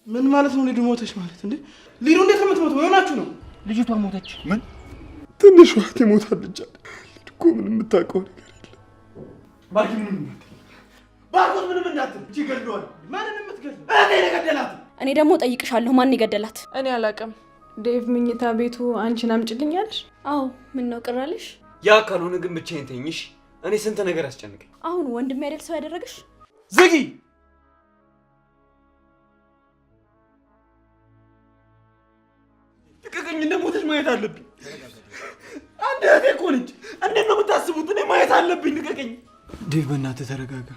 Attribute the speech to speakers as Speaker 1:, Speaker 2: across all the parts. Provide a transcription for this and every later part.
Speaker 1: ምን ማለት ነው? ሊዱ ሞተች ማለት እንዴ? ሊዱ እንዴት የምትሞተው? የሆናችሁ ነው?
Speaker 2: ልጅቷ ሞተች።
Speaker 3: ምን? ትንሽ ዋት ሞታለች። ሊዱ እኮ ምንም የምታውቀው ነገር የለም።
Speaker 1: ባርኪ ምንም እንዳትል፣ ባርኮት ምንም እንዳትል። እቺ ገድሏል። ማንን የምትገድል? እኔ የገደላት።
Speaker 4: እኔ ደግሞ ጠይቅሻለሁ፣ ማን ይገደላት?
Speaker 5: እኔ አላውቅም። ዴቭ ምኝታ ቤቱ አንቺን አምጪልኛለሽ?
Speaker 4: አዎ። ምን ነው ቅራለሽ?
Speaker 2: ያ ካልሆነ ግን ብቻዬን ተኝሽ። እኔ ስንት ነገር አስጨንቀኝ።
Speaker 4: አሁን ወንድም አይደል ሰው ያደረገሽ?
Speaker 1: ዝጊ። ልቀቀኝ። እንደሞተች ማየት አለብኝ። አንድ እህቴ እኮ ነች። እንዴት ነው የምታስቡት? እኔ ማየት አለብኝ። ልቀቀኝ።
Speaker 2: ዴቭ በእናትህ ተረጋጋ።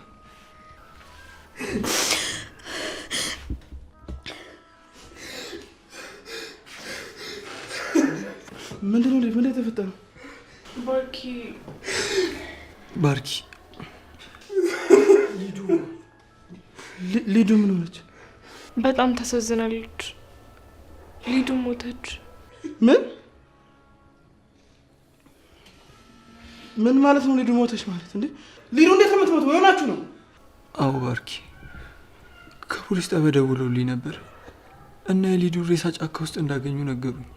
Speaker 1: ምንድን ነው ዴቭ? ምንድን የተፈጠረው?
Speaker 2: ባርኪ
Speaker 1: ሊዱ ምን ሆነች?
Speaker 5: በጣም ታሳዝናለች። ሊዱ ሞተች።
Speaker 1: ምን ማለት ነው? ሊዱ ሞተች ማለት እንዴ? ሊዱ እንዴት የምትሞተው? የሆናችሁ ነው?
Speaker 2: አዎ ባርኪ፣ ከፖሊስ ጣቢያ ደውለውልኝ ነበር እና የሊዱ ሬሳ ጫካ ውስጥ እንዳገኙ ነገሩኝ።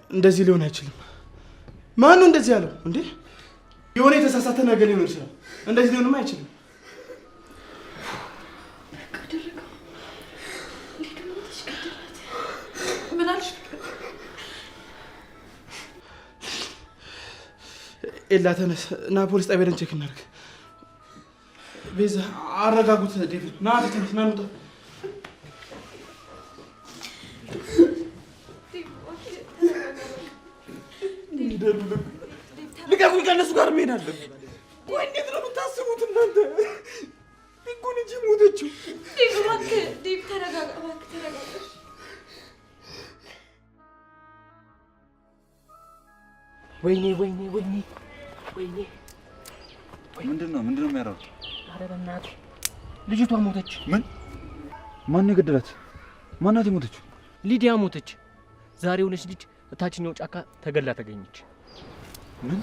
Speaker 1: እንደዚህ ሊሆን አይችልም። ማን ነው እንደዚህ ያለው እንዴ? የሆነ የተሳሳተ ነገር ሊሆን ይችላል። እንደዚህ ሊሆንም አይችልም። ኤላ ተነስ እና ፖሊስ ጣቢያ ሄደን ቼክ እናድርግ። ቤዛ አረጋጉት። ዴቪድ ና ተነስ ና እንውጣ። ልቀቁኝ። ከእነሱ ጋር መሄድ አለብን። ቆይ እንዴት ነው የምታስቡት እናንተ? እኮ ልጅ ሞተችው።
Speaker 4: ዴቭ እባክህ፣ ዴቭ ተረጋጋ፣ እባክህ ተረጋጋ።
Speaker 2: ወይኔ
Speaker 3: ምንድነው የሚያደርጉት?
Speaker 2: ኧረ በእናትህ ልጅቷ ሞተች።
Speaker 3: ምን? ማን የገደላት? ማናት የሞተችው?
Speaker 2: ሊዲያ ሞተች። ዛሬ የሆነች ልጅ እታችኛው ጫካ ተገላ ተገኘች።
Speaker 3: ምን?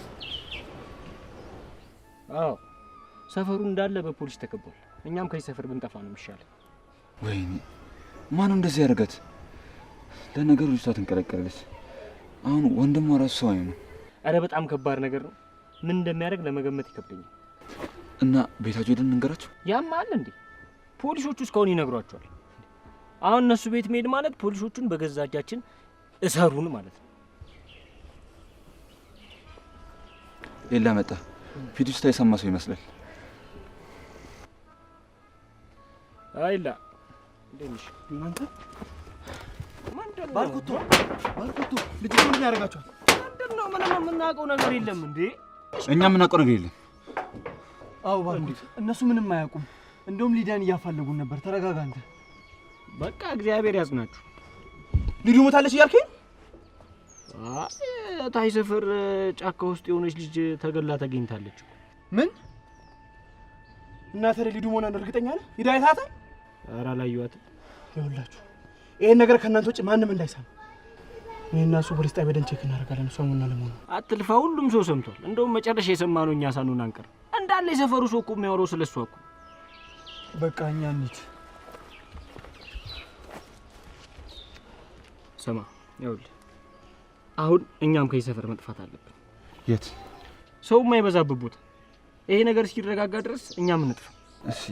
Speaker 2: አዎ፣ ሰፈሩ እንዳለ በፖሊስ ተከቧል። እኛም ከዚህ ሰፈር ብንጠፋ ነው የሚሻለው።
Speaker 3: ወይኔ ማን እንደዚህ ያደርጋት? ለነገሩ ልጅቷ ትንቀለቀለች። አሁን ወንድሟ ራሱ ሰው አይሆንም።
Speaker 2: ኧረ በጣም ከባድ ነገር ነው። ምን እንደሚያደርግ ለመገመት ይከብደኛል።
Speaker 3: እና ቤታቸው ሄደን እንገራቸው።
Speaker 2: ያም አለ እንዴ? ፖሊሶቹ እስካሁን ይነግሯቸዋል። አሁን እነሱ ቤት መሄድ ማለት ፖሊሶቹን በገዛ እጃችን እሰሩን ማለት ነው።
Speaker 3: ሌላ መጣ። ፊቱ ስታይ የሰማ ሰው ይመስላል።
Speaker 2: አይላ እንደምሽ
Speaker 1: እናንተ ባልኩቱ ልጅቱ ምን ያደርጋቸዋል?
Speaker 2: ምንድነው? ምንም የምናውቀው ነገር የለም እንዴ?
Speaker 3: እኛ የምናውቀው ነገር የለም።
Speaker 1: አዎ ባልኩት፣ እነሱ ምንም አያውቁም። እንደውም ሊዳን እያፋለጉን ነበር። ተረጋጋ አንተ።
Speaker 2: በቃ እግዚአብሔር ያጽናችሁ።
Speaker 1: ሊዱ ሞታለች እያልከኝ?
Speaker 2: ታይ ሰፈር ጫካ ውስጥ የሆነች ልጅ ተገላ ተገኝታለች።
Speaker 1: ምን? እናንተ ሊዱ መሆኗን እርግጠኛ ነህ? ሂዳ አይታታል?
Speaker 2: ኧረ አላየኋትም።
Speaker 1: ይኸውላችሁ ይሄን ነገር ከእናንተ ውጭ ማንም እንዳይሰማ። እኔና እሱ ፖሊስ ጣቢያ ሄደን ቼክ እናደርጋለን። እሷ ምን ለመሆኑ
Speaker 2: አትልፋ። ሁሉም ሰው ሰምቷል። እንደውም መጨረሻ የሰማነው እኛ ሳንሆን አንቀር። እንዳለ የሰፈሩ ሰው እኮ የሚያወራው ስለሷ እኮ።
Speaker 1: በቃ እኛ እንሂድ።
Speaker 2: ስማ ይኸውልህ፣ አሁን እኛም ከዚህ ሰፈር መጥፋት አለብን።
Speaker 3: የት?
Speaker 2: ሰው የማይበዛበት ቦታ። ይሄ ነገር እስኪረጋጋ ድረስ እኛም እንጥፋ።
Speaker 3: እሺ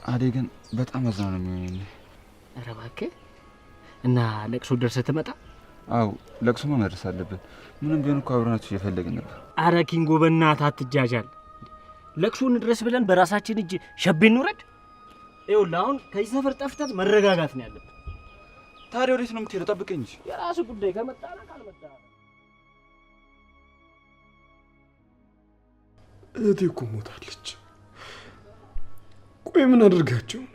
Speaker 3: አደይ ግን በጣም አዝና ነው የሚሆነው።
Speaker 2: ኧረ እባክህ። እና ለቅሶ ደርሰህ ትመጣ?
Speaker 3: አው ለቅሶማ መድረስ አለብን። ምንም ቢሆን እኮ አብረናችሁ እየፈለግን ነበር።
Speaker 2: ኧረ ኪንጎ በእናትህ አትጃጃል። ለቅሶን ድረስ ብለን በራሳችን እጅ ሸቤ እንውረድ? ይኸውልህ አሁን ከዚህ ሰፈር ጠፍተን መረጋጋት ነው ያለብን።
Speaker 3: ታዲያ ወዴት ነው የምትሄደው? ጠብቀኝ እንጂ።
Speaker 2: የራሱ ጉዳይ። ከመጣ ካልመጣ
Speaker 3: እህቴ እኮ ሞታለች። ቆይ ምን አድርጋቸው ነው?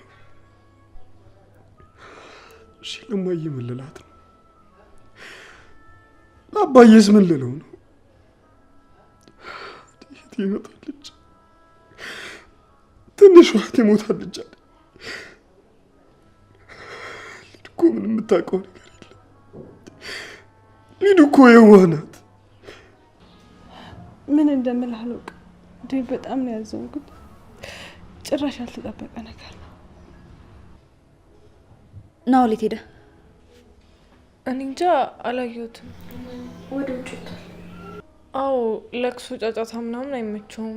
Speaker 3: እሺ ለማየ ምን ልላት ነው? ለአባዬስ ምን ልለው ነው? እህቴ ሞታለች። ትንሿ እህቴ ሞታለች። ሊዱ እኮ ምንም የምታውቀው ነገር የለም። ሊዱ እኮ የዋህ ናት።
Speaker 5: ምን እንደምልህ አላውቅም። ዴቭ በጣም ነው ያዘንኩት። ጭራሽ ያልተጠበቀ ነገር ነው።
Speaker 4: ናኦል የት ሄደ?
Speaker 5: እኔ እንጃ አላየሁትም።
Speaker 4: ወደ ውጭ ወጥቷል።
Speaker 5: አዎ ለቅሶ ጫጫታ ምናምን አይመቸውም።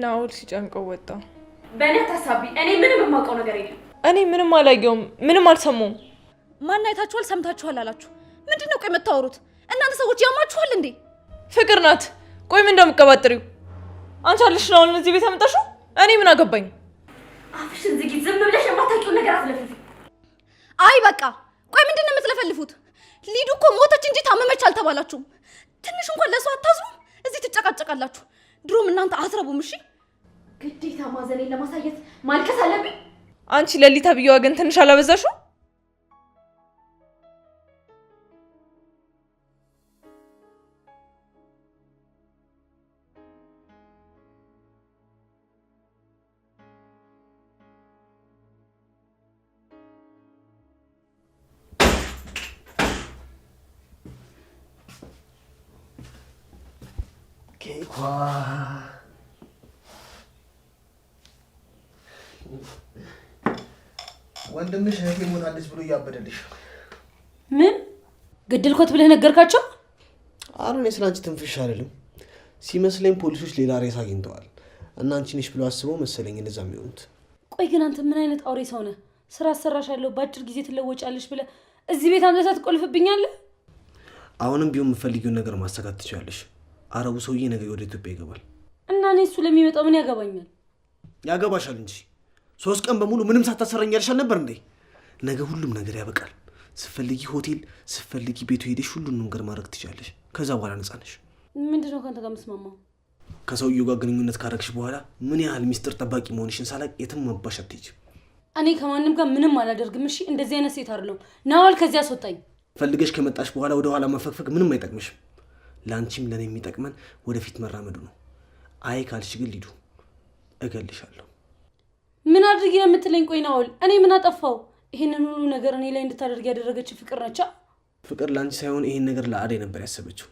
Speaker 5: ናኦል ሲጨንቀው ወጣ።
Speaker 4: በእኔ አታሳቢ። እኔ ምንም የማውቀው ነገር የለም።
Speaker 5: እኔ ምንም አላየውም፣ ምንም አልሰማውም።
Speaker 4: ማን አይታችኋል ሰምታችኋል አላችሁ? ምንድን ነው ቆይ የምታወሩት? እናንተ ሰዎች ያማችኋል እንዴ?
Speaker 5: ፍቅር ናት። ቆይ ምን እንደምትቀባጥሪው አንቺ አለሽ ነው እዚህ ቤት አመጣሽው? እኔ ምን አገባኝ?
Speaker 4: አፍሽን ዝጊ። ዝም ብለሽ የማታውቂውን ነገር አትለፍልፊ። አይ በቃ ቆይ ምንድን ነው የምትለፈልፉት? ሊዱ እኮ ሞተች እንጂ ታመመች አልተባላችሁም። ትንሽ እንኳን ለሰው አታዝኑም? እዚህ ትጨቃጨቃላችሁ። ድሮም እናንተ አትረቡም። እሺ ግዴታ ማዘኔን ለማሳየት ማልቀስ አለብኝ?
Speaker 5: አንቺ ለሊታ ብየዋ ግን ትንሽ አላበዛሽው?
Speaker 6: ወንድምሽ እህቴ ሞታለች ብሎ እያበደልሽ።
Speaker 4: ምን ገደልኳት ብለህ ነገርካቸው?
Speaker 6: ኧረ እኔ ስላንቺ ትንፍሽ አይደለም ሲመስለኝ ፖሊሶች ሌላ ሬሳ አግኝተዋል እና አንቺ ነሽ ብሎ አስበው መሰለኝ እንደዛ የሚሆኑት።
Speaker 4: ቆይ ግን አንተ ምን አይነት አውሬ ሰው ነህ? ስራ አሰራሻለሁ በአጭር ጊዜ ትለወጫለሽ ብለህ እዚህ ቤት አምጥተህ ትቆልፍብኛለህ?
Speaker 6: አሁንም ቢሆን የምፈልጊውን ነገር ማሳካት ትችላለሽ። አረቡ ሰውዬ ነገ ወደ ኢትዮጵያ ይገባል
Speaker 4: እና እኔ እሱ ለሚመጣው ምን ያገባኛል?
Speaker 6: ያገባሻል እንጂ 3 ቀን በሙሉ ምንም ሳታሰረኛልሽ አልነበር እንዴ? ነገ ሁሉም ነገር ያበቃል። ስትፈልጊ ሆቴል፣ ስትፈልጊ ቤቱ ሄደሽ ሁሉንም ነገር ማድረግ ትችላለሽ። ከዛ በኋላ ነፃ ነሽ።
Speaker 4: ምንድነው ካንተ ጋር መስማማው?
Speaker 6: ከሰውየው ጋር ግንኙነት ካረግሽ በኋላ ምን ያህል ሚስጥር ጠባቂ መሆንሽን ሳላቅ የትም መባሽ አትሄጂም።
Speaker 4: እኔ ከማንም ጋር ምንም አላደርግም። እሺ እንደዚህ አይነት ሴት አይደለሁም። ናኦል ከዚህ አስወጣኝ።
Speaker 6: ፈልገሽ ከመጣሽ በኋላ ወደ ኋላ መፈግፈግ ምንም አይጠቅምሽም። ላንቺም ለኔ የሚጠቅመን ወደፊት መራመዱ ነው። አይ ካልሽ ግን ሊዱ እገልሻለሁ።
Speaker 4: ምን አድርጊ ነው የምትለኝ? ቆይ ናኦል እኔ ምን አጠፋው? ይሄንን ሁሉ ነገር እኔ ላይ እንድታደርግ ያደረገች ፍቅር ነች።
Speaker 6: ፍቅር ላንቺ ሳይሆን ይሄን ነገር ለአደይ ነበር ያሰበችው።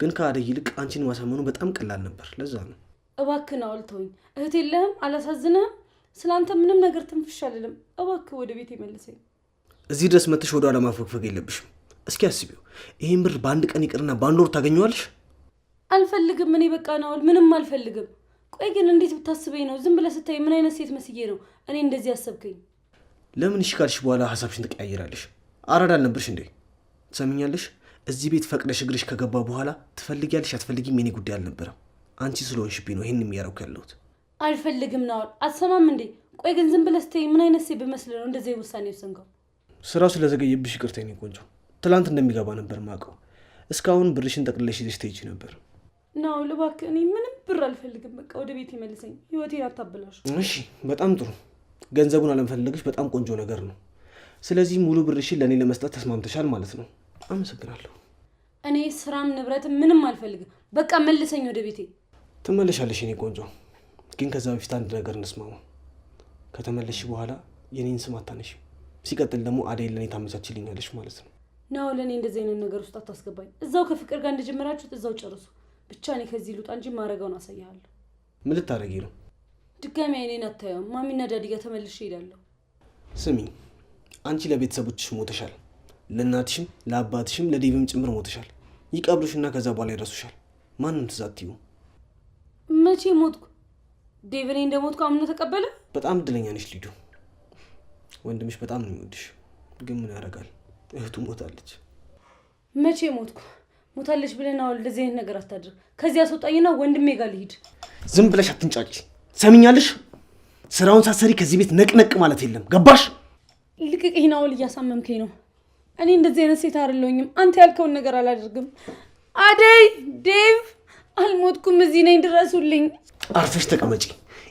Speaker 6: ግን ከአደይ ይልቅ አንቺን ማሳመኑ በጣም ቀላል ነበር። ለዛ ነው።
Speaker 4: እባክህ ናኦል ተወኝ። እህት የለህም? አላሳዝንህም? ስላንተ ምንም ነገር ትንፍሽ አልልም። እባክህ ወደ ቤት ይመልሰኝ።
Speaker 6: እዚህ ድረስ መጥተሽ ወደ ኋላ ማፈግፈግ የለብሽም። እስኪ አስቢው። ይሄን ብር በአንድ ቀን ይቅርና በአንድ ወር ታገኘዋለሽ።
Speaker 4: አልፈልግም። እኔ በቃ ናኦል ምንም አልፈልግም። ቆይ ግን እንዴት ብታስበኝ ነው? ዝም ብለህ ስታይ ምን አይነት ሴት መስዬ ነው እኔ እንደዚህ ያሰብከኝ?
Speaker 6: ለምን እሺ ካልሽ በኋላ ሀሳብሽን ትቀያየራለሽ? አራዳ አልነበርሽ እንዴ? ትሰሚኛለሽ? እዚህ ቤት ፈቅደሽ እግርሽ ከገባ በኋላ ትፈልጊያለሽ አትፈልጊም የኔ ጉዳይ አልነበረም። አንቺ ስለሆንሽብኝ ነው ይሄን የሚያረኩ ያለሁት።
Speaker 4: አልፈልግም ናኦል። አትሰማም እንዴ? ቆይ ግን ዝም ብለህ ስታይ ምን አይነት ሴት በመስል ነው እንደዚህ ውሳኔ ወሰንከው?
Speaker 6: ስራው ስለዘገየብሽ ይቅርታ የኔ ቆንጆ። ትላንት እንደሚገባ ነበር ማውቀው። እስካሁን ብርሽን ጠቅልለሽ ይዘሽ ትሄጂ ነበር።
Speaker 4: ናኦል እባክህ እኔ ምንም ብር አልፈልግም። በቃ ወደ ቤት ይመልሰኝ። ህይወቴን አታበላሽ።
Speaker 6: እሺ በጣም ጥሩ። ገንዘቡን አለመፈለግሽ በጣም ቆንጆ ነገር ነው። ስለዚህ ሙሉ ብርሽን ለእኔ ለመስጠት ተስማምተሻል ማለት ነው። አመሰግናለሁ።
Speaker 4: እኔ ስራም ንብረትም ምንም አልፈልግም። በቃ መልሰኝ ወደ ቤቴ።
Speaker 6: ትመለሻለሽ የኔ ቆንጆ። ግን ከዛ በፊት አንድ ነገር እንስማማ። ከተመለሽ በኋላ የኔን ስም አታነሺ። ሲቀጥል ደግሞ አደይን ለእኔ ታመቻችልኛለሽ ማለት ነው።
Speaker 4: ናኦል ለእኔ እንደዚህ አይነት ነገር ውስጥ አታስገባኝ። እዛው ከፍቅር ጋር እንደጀመራችሁት እዛው ጨርሱ። ብቻ እኔ ከዚህ ልውጣ እንጂ ማረጋውን አሳያለሁ።
Speaker 6: ምን ልታረጊ ነው?
Speaker 4: ድጋሚ አይኔን አታየውም። ማሚና ዳዲ ጋር ተመልሼ እሄዳለሁ።
Speaker 6: ስሚ፣ አንቺ ለቤተሰቦችሽ ሞተሻል። ለእናትሽም ለአባትሽም ለዴቭም ጭምር ሞተሻል። ይቀብሉሽና ከዛ በኋላ ይረሱሻል። ማንም ትዝ አትይው።
Speaker 4: መቼ ሞትኩ? ዴቭ እኔ እንደሞትኩ አምኖ ተቀበለ።
Speaker 6: በጣም እድለኛ ነሽ ሊዱ። ወንድምሽ በጣም ነው የሚወድሽ። ግን ምን ያደርጋል እህቱ ሞታለች።
Speaker 4: መቼ ሞትኩ? ሞታለች ብለህ ናኦል እንደዚህ አይነት ነገር አታድርግ። ከዚህ አስወጣኝና ወንድሜ ጋር ልሂድ።
Speaker 6: ዝም ብለሽ አትንጫጭ። ሰሚኛለሽ? ስራውን ሳትሰሪ ከዚህ ቤት ነቅነቅ ማለት የለም። ገባሽ?
Speaker 4: ልቅቅኝ ናኦል፣ እያሳመምከኝ ነው። እኔ እንደዚህ አይነት ሴት አይደለሁኝም። አንተ ያልከውን ነገር አላደርግም። አደይ፣ ዴቭ፣ አልሞትኩም። እዚህ ነኝ፣ ድረሱልኝ።
Speaker 6: አርፈሽ ተቀመጪ።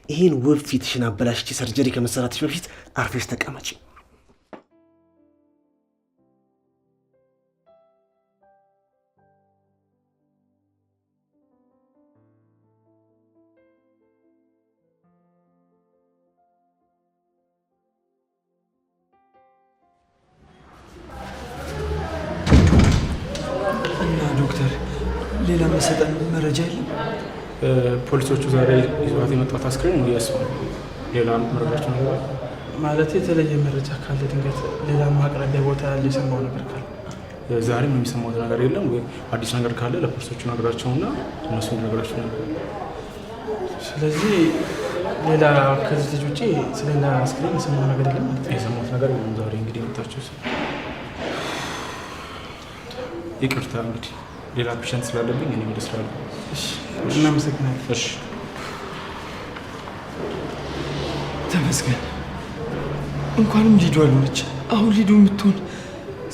Speaker 6: ይሄን ውብ ፊትሽን አበላሽቼ ሰርጀሪ ከመሰራትሽ በፊት አርፈሽ ተቀመጪ።
Speaker 1: ሌላ መሰጠን መረጃ የለም?
Speaker 7: ፖሊሶቹ ዛሬ ይዟት የመጣት አስክሬን ነው ያስፈው። ሌላ መረጃቸው ነገር
Speaker 1: ማለት የተለየ መረጃ ካለ ድንገት ሌላ ማቅረቢያ ቦታ ያለ የሰማው ነገር ካለ?
Speaker 7: ዛሬም የሚሰማው ነገር የለም ወይ? አዲስ ነገር ካለ ለፖሊሶቹ ነገራቸውና እነሱ ነገራቸው ነበር።
Speaker 1: ስለዚህ ሌላ ከዚህ ልጅ ውጪ ስለሌላ አስክሬን የሰማው ነገር የለም ማለት ነው?
Speaker 7: የሰማሁት ነገር የለም። ዛሬ እንግዲህ የመጣችሁ ይቅርታ፣ እንግዲህ ሌላ ፔሸንት ስላለብኝ እኔ ወደ ስራ አለ።
Speaker 1: እሺ፣ እናመሰግናለን።
Speaker 7: እሺ፣
Speaker 8: ተመስገን። እንኳንም ሊዱ አልሆነች። አሁን ሊዱ የምትሆን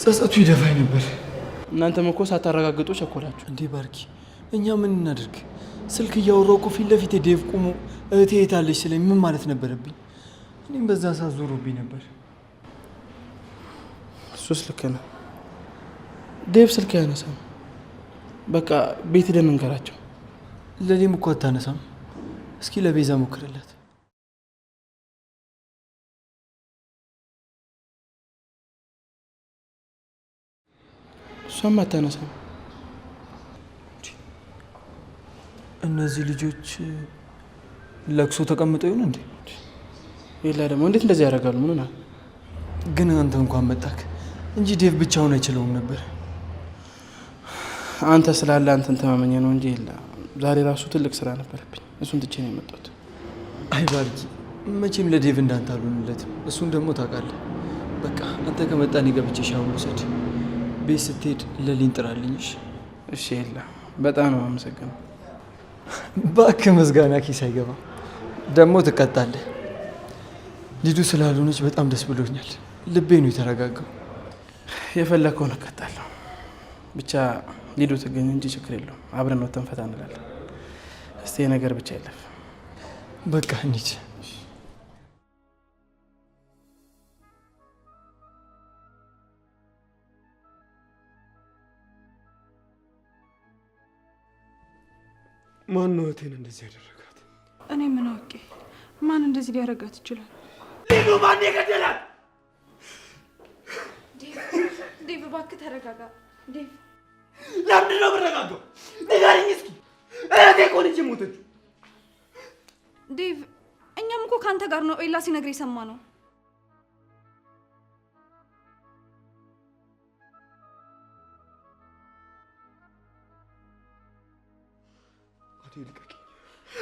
Speaker 8: ጸጸቱ ይደፋኝ ነበር።
Speaker 1: እናንተም እኮ ሳታረጋግጡ ቸኮላችሁ
Speaker 8: እንዴ ባርኪ። እኛ ምን እናድርግ? ስልክ እያወራሁ እኮ ፊት ለፊት ዴቭ ቆሞ እህቴ የት አለች ስለኝ ምን ማለት ነበረብኝ? እኔም በዛ ሰዓት ዞሮብኝ ነበር።
Speaker 1: እሱስ ልክ ነው። ዴቭ ስልክ አያነሳም። በቃ ቤት ሄደን እንገራቸው።
Speaker 8: ለኔም እኮ አታነሳም። እስኪ ለቤዛ ሞክርላት።
Speaker 1: እሷም አታነሳም።
Speaker 8: እነዚህ ልጆች ለቅሶ ተቀምጠው ይሆን እንዴ?
Speaker 1: ሌላ ደግሞ እንዴት እንደዚህ ያደርጋሉ? ምን ነው
Speaker 8: ግን አንተ እንኳን መጣክ እንጂ ዴቭ ብቻውን አይችለውም ነበር።
Speaker 1: አንተ ስላለ አንተን ተማመኘ ነው እንጂ የለ። ዛሬ ራሱ ትልቅ ስራ ነበረብኝ። እሱን ትቼ ነው የመጣሁት።
Speaker 8: አይ ባርኪ፣ መቼም ለዴቭ እንዳንተ አልሆንለትም። እሱን ደግሞ ታውቃለህ። በቃ አንተ ከመጣን ገብቼ ሻወር ልውሰድ። ቤት ስትሄድ ለሊን ጥራልኝሽ።
Speaker 1: እሺ የለ፣ በጣም ነው አመሰግነው።
Speaker 8: እባክህ ምስጋና ኪስ አይገባ። ደግሞ ትቀጣለህ። ሊዱ ስላልሆነች በጣም ደስ ብሎኛል። ልቤ ነው የተረጋጋው።
Speaker 1: የፈለግከውን እቀጣለሁ። ብቻ ሊዱ ትገኝ እንጂ ችግር የለውም። አብረን ነው ተንፈታ እንላለን። እስቲ ነገር ብቻ ይለፍ።
Speaker 8: በቃ እንሂድ።
Speaker 9: ማን ነው እህቴን እንደዚህ ያደረጋት?
Speaker 5: እኔ ምን አውቄ? ማን እንደዚህ ሊያደርጋት ይችላል?
Speaker 9: ሊዱ ማን የገደላት?
Speaker 4: ዴቭ እባክህ ተረጋጋ። ዴቭ
Speaker 9: ለምንድን ነው የምረጋጋው? ንገሪኝ እስኪ። እህቴ እኮ ነች የሞተችው።
Speaker 4: ዴቭ እኛም እኮ ከአንተ ጋር ነው ኤላ ሲነግር የሰማ ነው።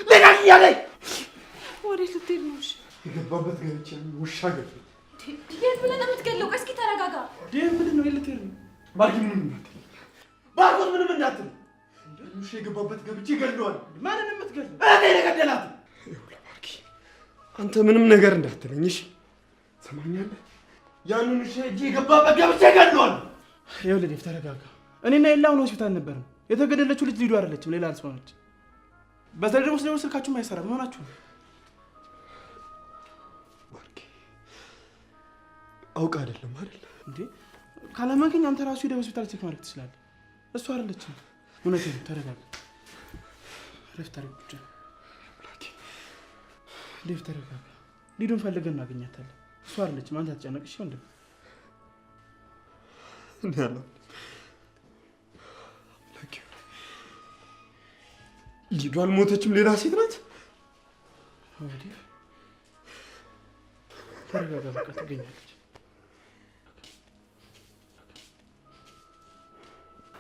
Speaker 9: ልቀቂኝ አለኝ።
Speaker 5: ወዴት ልትሄድ ነው? እሺ
Speaker 9: የገባበት ገብቼ ውሻ ገብ
Speaker 4: የት ብለህ ነው የምትገለው? ቆይ እስኪ ተረጋጋ።
Speaker 1: ዴቭ ምንድን ነው የልትሄድ ነው?
Speaker 9: ባርኪ ምንም እንዳትል፣ ባርኮት ምንም እንዳትል። ውሻ የገባበት ገብቼ ገለዋል።
Speaker 1: ማንን የምትገለው?
Speaker 9: እህቴን የገደላት። ይኸውልህ ባርኪ፣ አንተ ምንም ነገር እንዳትለኝ እሺ? ሰማኛለህ? ያንን ውሻ እጄ የገባበት ገብቼ ገለዋል።
Speaker 1: ይኸውልህ ዴቭ ተረጋጋ። እኔና ኤላ አሁን ሆስፒታል ነበርን። የተገደለችው ልጅ ሊዱ አይደለችም፣ ሌላ ሰው ነች። በተለይ ደግሞ ስለሆነ ስልካችሁም አይሰራም። ምን ሆናችሁ ነው?
Speaker 9: ባርኪ አውቃ አይደለም አይደል
Speaker 1: እንዴ? ካላመንከኝ አንተ ራሱ ሄደህ ሆስፒታል ቼክ ማድረግ ትችላለህ። እሱ አይደለችም። እውነቴን ነው። ተረጋጋ። ረፍት አድርግ ብቻ። ዴቭ ተረጋጋ። ሊዱን ፈልገን እናገኛታለን። እሱ አይደለችም። አንተ አትጨነቅ እሺ ወንድም።
Speaker 9: እኔ አላምንም። ሊዱ አልሞተችም፣ ሌላ ሴት ናት።
Speaker 1: ዴቭ ተረጋጋ። በቃ ትገኛለች።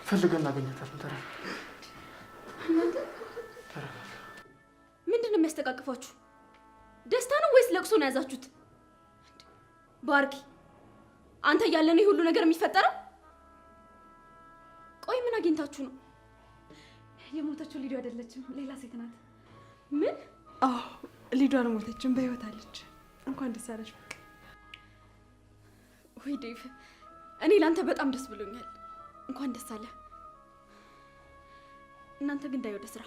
Speaker 1: ፈልገን እናገኛታለን። ተረጋጋ።
Speaker 4: ምንድን ነው የሚያስተቃቅፋችሁ? ደስታ ነው ወይስ ለቅሶ ነው የያዛችሁት? ባርኪ አንተ እያለ ነው ሁሉ ነገር የሚፈጠረው? ቆይ ምን አግኝታችሁ ነው? የሞተችው ሊዱ አይደለችም፣ ሌላ ሴት ናት። ምን?
Speaker 5: አዎ ሊዱ አልሞተችም፣ በህይወት አለች። እንኳን ደስ አለሽ። በቃ
Speaker 4: ወይ ዴቭ፣ እኔ ላንተ በጣም ደስ ብሎኛል። እንኳን ደስ አለ። እናንተ ግን ዳይ ወደ ስራ።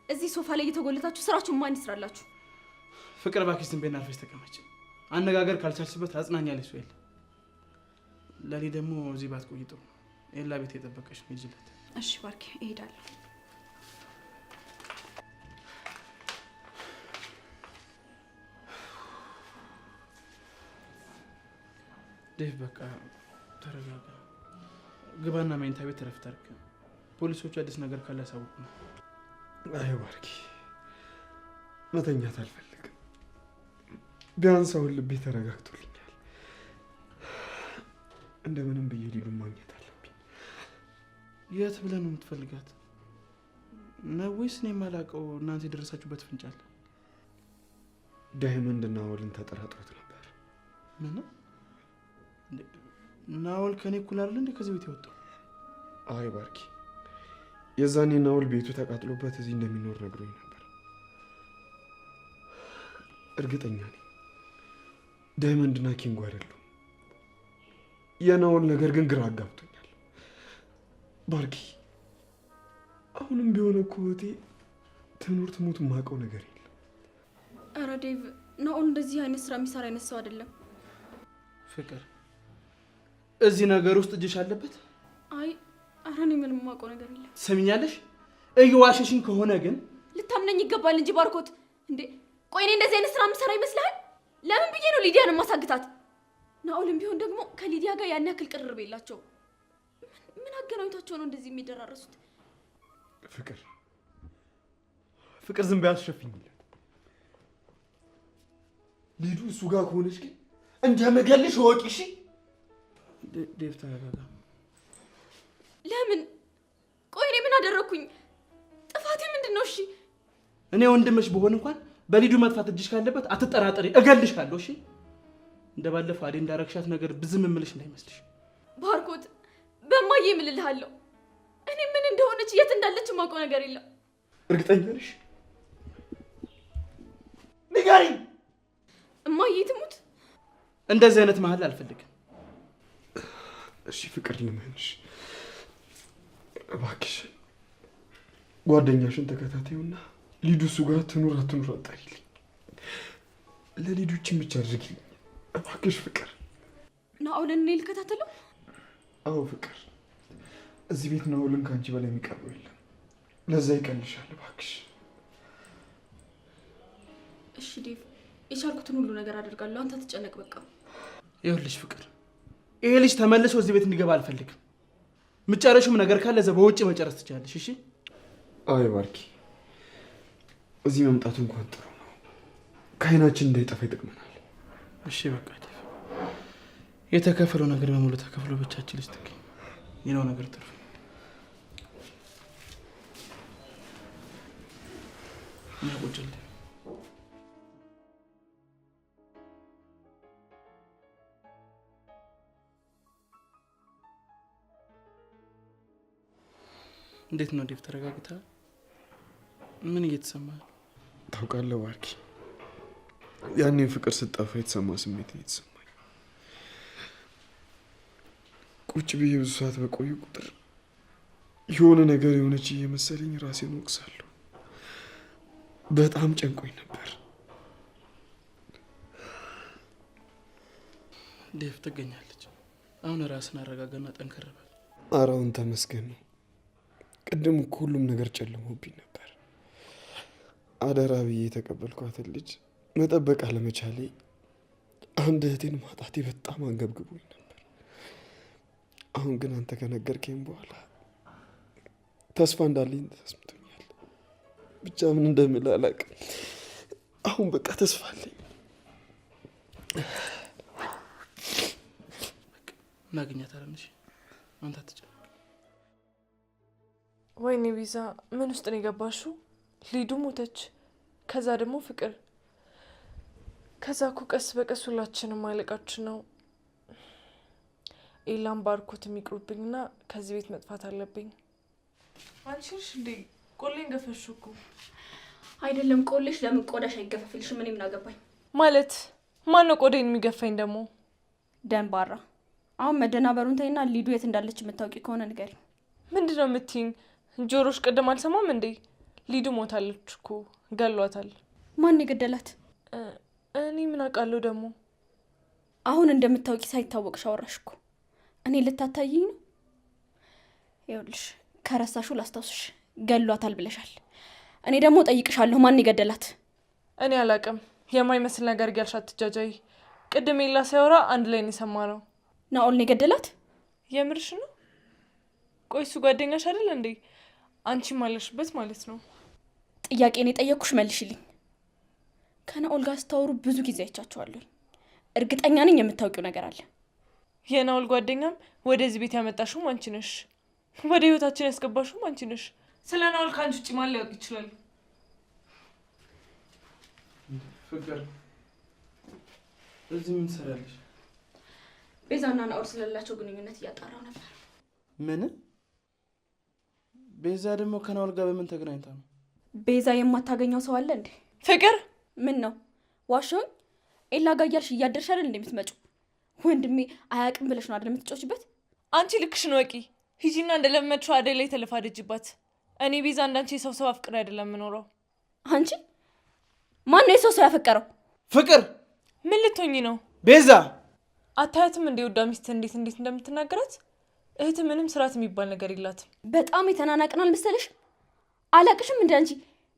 Speaker 4: እዚህ ሶፋ ላይ እየተጎለታችሁ ስራችሁን ማን ይስራላችሁ?
Speaker 1: ፍቅር እባክሽ ዝም በይና አርፈሽ ተቀመጭ። አነጋገር ካልቻልሽበት አጽናኛለሽ ወይ? ለኔ ደግሞ እዚህ ባትቆይ ጥሩ። ኤላ ቤት የጠበቀሽ ነው። ይጅለት።
Speaker 5: እሺ ባርኪ፣ እሄዳለሁ።
Speaker 1: ዴቭ በቃ ተረጋጋ። ግባና መኝታ ቤት እረፍት አድርግ። ፖሊሶቹ አዲስ ነገር ካለ ያሳውቁ ነው።
Speaker 9: አይ ባርኪ፣ መተኛት አልፈልግም። ቢያንስ አሁን ልቤ ተረጋግቶልኛል። እንደምንም ብዬ ሊዱን ማግኘት አለብኝ።
Speaker 1: የት ብለህ ነው የምትፈልጋት? ነው ወይስ እኔ የማላውቀው እናንተ የደረሳችሁበት ፍንጭ አለ?
Speaker 9: ዳይመንድ ናኦልን ተጠራጥሮት ነበር።
Speaker 1: ምን? ናኦል ከኔ እኩል አይደል እንዴ ከዚህ ቤት የወጣው?
Speaker 9: አይ ባርኪ፣ የዛኔ ናኦል ቤቱ ተቃጥሎበት እዚህ እንደሚኖር ነግሮኝ ነበር። እርግጠኛ ነኝ ዳይመንድና ኪንጎ አይደሉም። የናኦል ነገር ግን ግራ አጋብቶኛል። ባርኪ፣ አሁንም ቢሆን እኮ እህቴ ትኑር ትሙት የማውቀው ነገር የለም።
Speaker 4: ኧረ ዴቭ፣ ናኦል እንደዚህ አይነት ስራ የሚሰራ አይነት ሰው አይደለም።
Speaker 1: ፍቅር፣ እዚህ ነገር ውስጥ እጅሽ አለበት?
Speaker 4: አይ ኧረ እኔ ምንም የማውቀው ነገር የለም።
Speaker 1: ትሰሚኛለሽ? እየዋሸሽኝ ከሆነ ግን
Speaker 4: ልታምነኝ ይገባል እንጂ ባርኮት። እንዴ ቆይ እኔ እንደዚህ አይነት ስራ የምሰራ ይመስልሃል? ለምን ብዬ ነው ሊዲያን ማሳግታት? ናኦልም ቢሆን ደግሞ ከሊዲያ ጋር ያን ያክል ቅርርብ የላቸው። ምን አገናኝታቸው ነው እንደዚህ የሚደራረሱት?
Speaker 9: ፍቅር ዝም በይ አትሸፍኝለት። ሊዱ እሱ ጋር ከሆነች ግን እንደምገልሽ እወቂ። እሺ
Speaker 1: ዴቭ ተረጋጋ።
Speaker 4: ለምን? ቆይ እኔ ምን አደረኩኝ? ጥፋቴ ምንድን ነው? እሺ
Speaker 1: እኔ ወንድምሽ በሆን እንኳን በሊዱ መጥፋት እጅሽ ካለበት አትጠራጠሪ፣ እገልሻለሁ። እሺ እንደባለፈው አዴ እንዳረግሻት ነገር ብዝም እምልሽ እንዳይመስልሽ።
Speaker 4: ባርኮት በማዬ እምልልሃለሁ። እኔ ምን እንደሆነች የት እንዳለች የማውቀው ነገር የለም።
Speaker 9: እርግጠኛ ነሽ? ንገሪኝ።
Speaker 4: እማዬ ትሙት
Speaker 1: እንደዚህ አይነት መሀል አልፈልግም።
Speaker 9: እሺ ፍቅር ልመንሽ እባክሽ፣ ጓደኛሽን ተከታታዩና ሊዱ እሱ ጋር ትኑር አትኑር አጣሪልኝ። ለሊዱችን ብቻ አድርጊልኝ እባክሽ ፍቅር።
Speaker 4: ናኦልን እኔ ልከታተለው?
Speaker 9: አዎ ፍቅር፣ እዚህ ቤት ናኦልን ከአንቺ በላይ የሚቀርበው የለም። ለዛ ይቀልሻል እባክሽ።
Speaker 4: እሺ ዴቭ፣ የቻልኩትን ሁሉ ነገር አደርጋለሁ። አንተ ትጨነቅ በቃ።
Speaker 1: ይኸውልሽ ፍቅር፣ ይሄ ልጅ ተመልሶ እዚህ ቤት እንዲገባ አልፈልግም። ምጨረሹም ነገር ካለ እዛ በውጭ መጨረስ ትችላለሽ። እሺ?
Speaker 9: አይ ባርኪ፣ እዚህ መምጣቱ እንኳን ጥሩ ነው። ከአይናችን እንዳይጠፋ ይጠቅመናል።
Speaker 1: እሺ በቃ ዴቭ፣ የተከፈለው ነገር በሙሉ ተከፍሎ ብቻችን ልጅ ትገኝ ይነው ነገር ትርፍ። ያቆጭል እንዴት ነው ዴቭ? ተረጋግተሃል? ምን እየተሰማህ ነው?
Speaker 9: ታውቃለህ ባርኪ፣ ያኔ ፍቅር ስጠፋ የተሰማ ስሜት ነው የተሰማኝ። ቁጭ ብዬ ብዙ ሰዓት በቆዩ ቁጥር የሆነ ነገር የሆነች እየመሰለኝ ራሴን ወቅሳለሁ። በጣም ጨንቆኝ ነበር።
Speaker 1: ዴቭ ትገኛለች። አሁን ራስን አረጋጋና ጠንከር በል።
Speaker 9: ኧረ አሁን ተመስገን ነው። ቅድም እኮ ሁሉም ነገር ጨልሞብኝ ነበር። አደራ ብዬ የተቀበልኳትን ልጅ መጠበቅ አለመቻሌ፣ አንድ እህቴን ማጣቴ በጣም አንገብግቦኝ ነበር። አሁን ግን አንተ ከነገርከኝ በኋላ ተስፋ እንዳለኝ ተሰምቶኛል። ብቻ ምን እንደምል አላውቅም። አሁን በቃ ተስፋ አለኝ።
Speaker 1: እናገኛታለን። እሺ አንተ አትጨነቅ።
Speaker 5: ወይኔ ቪዛ፣ ምን ውስጥ ነው የገባሽው? ሊዱ ሞተች፣ ከዛ ደግሞ ፍቅር፣ ከዛ እኮ ቀስ በቀስ ሁላችንም ማለቃችን ነው። ኤላም ባርኮት የሚቅሩብኝና ከዚህ ቤት መጥፋት አለብኝ። አንቺ ነሽ እንዴ ቆሌን ገፈሽ እኮ?
Speaker 4: አይደለም ቆሌሽ፣ ለምን ቆዳሽ አይገፈፍልሽም? ምን ምን አገባኝ
Speaker 5: ማለት ማን ነው ቆዴን የሚገፋኝ ደግሞ?
Speaker 4: ደንባራ። አሁን መደናበሩን ተይና ሊዱ የት እንዳለች የምታውቂ ከሆነ ንገሪ።
Speaker 5: ምንድን ነው የምትይኝ? ጆሮሽ ቅድም አልሰማም እንዴ? ሊዱ ሞታለች እኮ፣ ገሏታል።
Speaker 4: ማን የገደላት?
Speaker 5: እኔ ምን አውቃለሁ ደግሞ።
Speaker 4: አሁን እንደምታውቂ ሳይታወቅሽ አወራሽ እኮ። እኔ ልታታይኝ ነው? ይኸውልሽ ከረሳሹ ላስታውስሽ፣ ገሏታል ብለሻል። እኔ ደግሞ ጠይቅሻለሁ፣ ማን የገደላት?
Speaker 5: እኔ አላውቅም። የማይመስል ነገር እያልሽ አትጃጃይ። ቅድም ኤላ ሲያወራ አንድ ላይ ነው የሰማነው።
Speaker 4: ናኦል ነው የገደላት?
Speaker 5: የምርሽ ነው? ቆይ እሱ ጓደኛሽ አይደል እንዴ? አንቺ ማለሽበት ማለት ነው።
Speaker 4: ጥያቄን የጠየቅኩሽ መልሽልኝ። ከናኦል ጋር ስታወሩ ብዙ ጊዜ አይቻችኋለሁ። እርግጠኛ ነኝ የምታውቂው ነገር አለ።
Speaker 5: የናኦል ጓደኛም ወደዚህ ቤት ያመጣሽው አንቺ ነሽ። ወደ ህይወታችን ያስገባሽው አንቺ ነሽ። ስለ ናኦል ከአንቺ ውጭ ማን ሊያውቅ ይችላል?
Speaker 1: ፍቅር እዚህ ምን ትሰራለሽ?
Speaker 4: ቤዛና ናኦል ስለሌላቸው ግንኙነት እያጣራው ነበር።
Speaker 1: ምን? ቤዛ ደግሞ ከናኦል ጋር በምን ተገናኝታ ነው?
Speaker 4: ቤዛ የማታገኘው ሰው አለ እንዴ?
Speaker 5: ፍቅር
Speaker 4: ምን ነው ዋሽኝ? ኤላ ጋር እያልሽ እያደርሽ አይደል እንደምትመጪው? ወንድሜ አያውቅም ብለሽ ነው አይደል የምትጮችበት?
Speaker 5: አንቺ ልክሽን ወቂ። ሂጂና እንደለመድሽው አደይ ላይ ተለፋደጅባት። እኔ ቤዛ እንዳንቺ የሰው አፍቅር አይደለም የምኖረው።
Speaker 4: አንቺ ማን ነው የሰው ያፈቀረው?
Speaker 1: ፍቅር
Speaker 5: ምን ልትሆኚ ነው?
Speaker 1: ቤዛ
Speaker 5: አታያትም እንዴ ወዳ ሚስት እንዴት እንደምትናገራት? እህት ምንም ስርዓት የሚባል ነገር የላትም።
Speaker 4: በጣም የተናናቅናል መሰለሽ? አላቅሽም እንደ አንቺ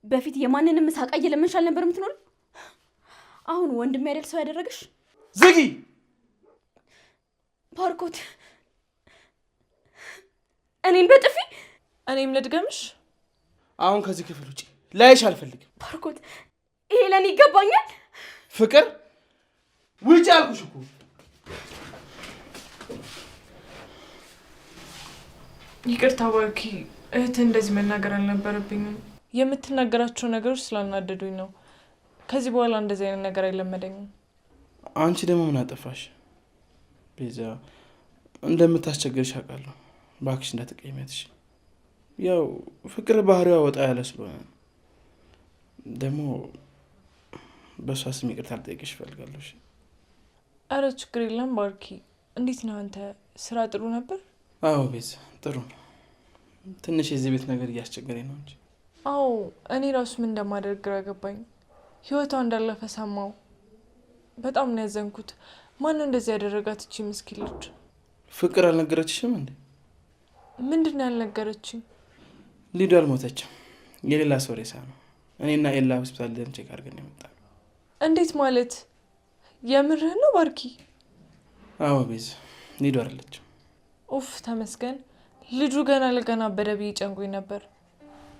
Speaker 4: በፊት የማንንም ሳቃ እየለመንሽ አልነበር የምትኖር? አሁን ወንድም ያደል ሰው ያደረገሽ?
Speaker 1: ዝጊ!
Speaker 4: ባርኮት እኔን በጥፊ
Speaker 5: እኔም ልድገምሽ?
Speaker 1: አሁን ከዚህ ክፍል ውጪ ላይሽ አልፈልግም።
Speaker 4: ባርኮት ይሄ ለኔ ይገባኛል።
Speaker 1: ፍቅር ውጪ አልኩሽ እኮ።
Speaker 5: ይቅርታ ባርኪ፣ እህት እንደዚህ መናገር አልነበረብኝም። የምትናገራቸው ነገሮች ስላልናደዱኝ ነው። ከዚህ በኋላ እንደዚህ አይነት ነገር አይለመደኝም።
Speaker 1: አንቺ ደግሞ ምን አጠፋሽ? ቤዛ እንደምታስቸግርሽ አውቃለሁ። እባክሽ እንዳትቀይሚያትሽ። ያው ፍቅር ባህሪዋ ወጣ ያለ ስለሆነ ደግሞ በእሷ ስም ይቅርታ ልጠይቅሽ እፈልጋለሁ።
Speaker 5: አረ ችግር የለም ባርኪ። እንዴት ነው አንተ? ስራ ጥሩ ነበር?
Speaker 1: አዎ ቤዛ ጥሩ ነው። ትንሽ የዚህ ቤት ነገር እያስቸገረኝ ነው እንጂ።
Speaker 5: አዎ እኔ ራሱ ምን እንደማደርግ ግራ ገባኝ። ህይወቷ እንዳለፈ ሰማው። በጣም ነው ያዘንኩት። ማነው እንደዚህ ያደረጋት እቺ ምስኪን ልጅ?
Speaker 1: ፍቅር አልነገረችሽም እንዴ?
Speaker 5: ምንድን ነው ያልነገረችኝ?
Speaker 1: ሊዱ አልሞተችም፣ የሌላ ሰው ሬሳ ነው። እኔና ኤላ ሆስፒታል ደም ቼክ አድርገን የመጣ ነው።
Speaker 5: እንዴት ማለት? የምርህ ነው ባርኪ?
Speaker 1: አዎ ቤዛ ሊዱ አይደለችም።
Speaker 5: ኡፍ ተመስገን። ልጁ ገና ለገና በደብይ ጨንቆኝ ነበር።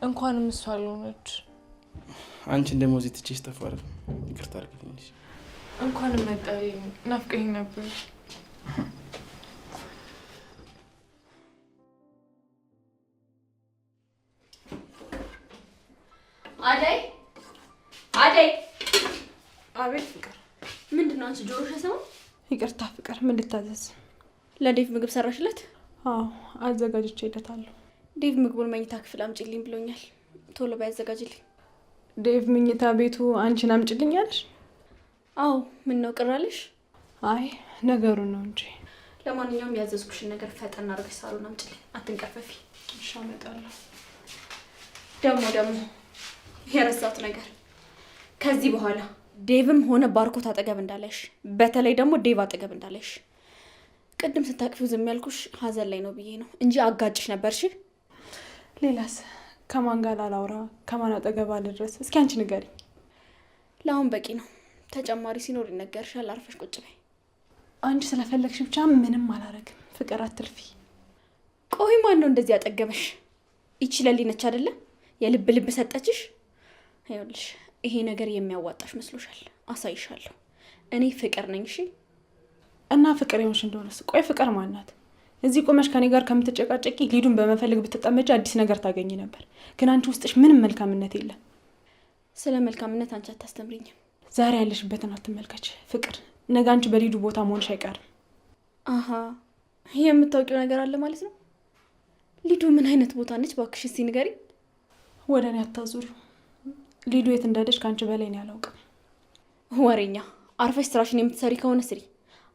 Speaker 5: እንኳንም እሷ አልሆነች።
Speaker 1: አንቺን ደግሞ እዚህ ትቼሽ ጠፋሁ አይደል? ይቅርታ አድርግልኝ።
Speaker 5: እንኳንም መጣልኝ። ናፍቀኝ ነበር።
Speaker 4: አደይ አደይ!
Speaker 5: አቤት ፍቅር።
Speaker 4: ምንድን ነው አንቺ ጆሮሽ አይሰማም?
Speaker 5: ይቅርታ ፍቅር፣ ምን ልታዘዝ?
Speaker 4: ለዴቭ ምግብ ሰራሽለት?
Speaker 5: አዎ አዘጋጅቼለታለሁ።
Speaker 4: ዴቭ ምግቡን መኝታ ክፍል አምጪልኝ ብሎኛል። ቶሎ ባያዘጋጅልኝ።
Speaker 5: ዴቭ መኝታ ቤቱ አንቺን አምጪልኛለሽ?
Speaker 4: አዎ ምን ነው ቅር አለሽ?
Speaker 5: አይ ነገሩ ነው እንጂ።
Speaker 4: ለማንኛውም ያዘዝኩሽን ነገር ፈጠን አድርገሽ ሳሎን አምጪልኝ። አትንቀፈፊ።
Speaker 5: እሺ አመጣለሁ።
Speaker 4: ደግሞ የረሳሁት ነገር፣ ከዚህ በኋላ ዴቭም ሆነ ባርኮት አጠገብ እንዳለሽ፣ በተለይ ደግሞ ዴቭ አጠገብ እንዳለሽ። ቅድም ስታቅፊው ዝም ያልኩሽ ሀዘን ላይ ነው ብዬ ነው እንጂ አጋጭሽ ነበርሽ።
Speaker 5: ሌላስ ከማን ጋር ላውራ? ከማን አጠገብ አልድረስ? እስኪ አንቺ ንገሪኝ።
Speaker 4: ለአሁን በቂ ነው። ተጨማሪ ሲኖር ይነገርሻል። አርፈሽ ቁጭ በይ።
Speaker 5: አንቺ ስለፈለግሽ ብቻ ምንም አላረግም። ፍቅር አትልፊ።
Speaker 4: ቆይ ማን ነው እንደዚህ ያጠገበሽ? ይቺ ለሊ ነች አይደለም? የልብ ልብ ሰጠችሽ። ይኸውልሽ ይሄ ነገር የሚያዋጣሽ መስሎሻል? አሳይሻለሁ። እኔ ፍቅር ነኝ። እሺ።
Speaker 5: እና ፍቅር ይሆንሽ እንደሆነስ? ቆይ ፍቅር ማናት? እዚህ ቆመሽ ከኔ ጋር ከምትጨቃጨቂ ሊዱን በመፈለግ ብትጠመጂ አዲስ ነገር ታገኝ ነበር። ግን አንቺ ውስጥሽ ምንም መልካምነት የለም።
Speaker 4: ስለ መልካምነት አንቺ አታስተምሪኝም።
Speaker 5: ዛሬ ያለሽበትን አትመልከች ፍቅር። ነገ አንቺ በሊዱ ቦታ መሆንሽ አይቀርም።
Speaker 4: አሀ የምታውቂው ነገር አለ ማለት ነው። ሊዱ ምን አይነት ቦታ ነች? እባክሽ እስኪ ንገሪኝ።
Speaker 5: ወደ እኔ አታዙሪው። ሊዱ የት እንዳለች ከአንቺ በላይ እኔ አላውቅም።
Speaker 4: ወሬኛ። አርፈሽ ስራሽን የምትሰሪ ከሆነ ስሪ።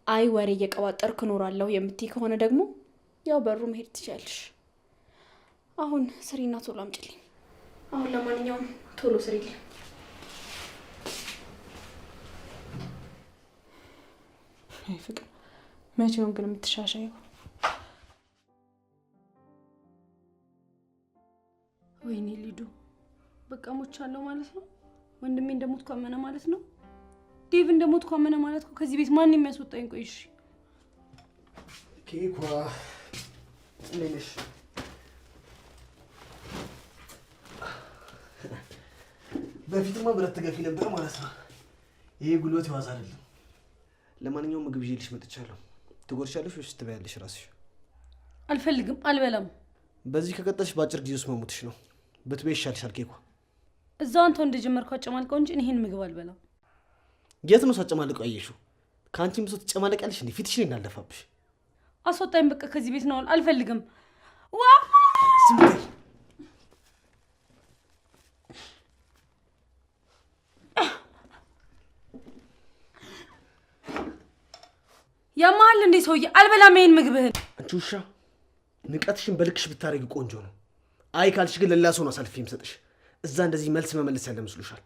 Speaker 4: አይ ወሬ እየቀባጠርኩ እኖራለሁ የምትይ ከሆነ ደግሞ ያው በሩ መሄድ ትችያለሽ። አሁን ስሪና ቶሎ አምጪልኝ። አሁን ለማንኛውም ቶሎ ስሪልኝ።
Speaker 5: አይ ፍቅር፣ መቼውን ግን የምትሻሻየው?
Speaker 4: ወይኔ ሊዱ፣ በቃ ሞቻለሁ ማለት ነው። ወንድሜ እንደሞትኩ አመነ ማለት ነው። ዴቭ እንደሞትኩ አመነ ማለት ነው። ከዚህ ቤት ማን የሚያስወጣኝ? ቆይ እሺ።
Speaker 6: ኬኳ ነሽ? በፊትማ ብረት ትገፊ ነበር ማለት ነው። ይሄ ጉልበት ይዋዝ አይደለም። ለማንኛውም ምግብ ይዤልሽ መጥቻለሁ። ትጎርሻለሽ ወይስ ትበያለሽ ራስሽ?
Speaker 10: አልፈልግም፣ አልበላም።
Speaker 6: በዚህ ከቀጠልሽ በአጭር ጊዜ ውስጥ መሞትሽ ነው። ብትበይ ይሻልሻል። ኬኳ
Speaker 10: እዛው አንተ እንደጀመርከው አጨማልቀው እንጂ ይሄን ምግብ አልበላም።
Speaker 6: የት ነው ሳጨማልቀው ያየሽው? ከአንቺም ብሶ ትጨማለቂያለሽ እንዴ? ፊትሽን እናልደፋብሽ።
Speaker 10: አስወጣኝ በቃ ከዚህ ቤት ነው። አልፈልግም። ዋ
Speaker 6: ዝም በይ።
Speaker 10: ያማል እንዴ ሰውዬ? አልበላም ይሄን ምግብህን።
Speaker 6: አንቺ ውሻ፣ ንቀትሽን በልክሽ ብታረጊ ቆንጆ ነው። አይ ካልሽ ግን ለሌላ ሰው ነው አሳልፌ የምሰጥሽ። እዛ እንደዚህ መልስ መመለስ ያለ መስሎሻል?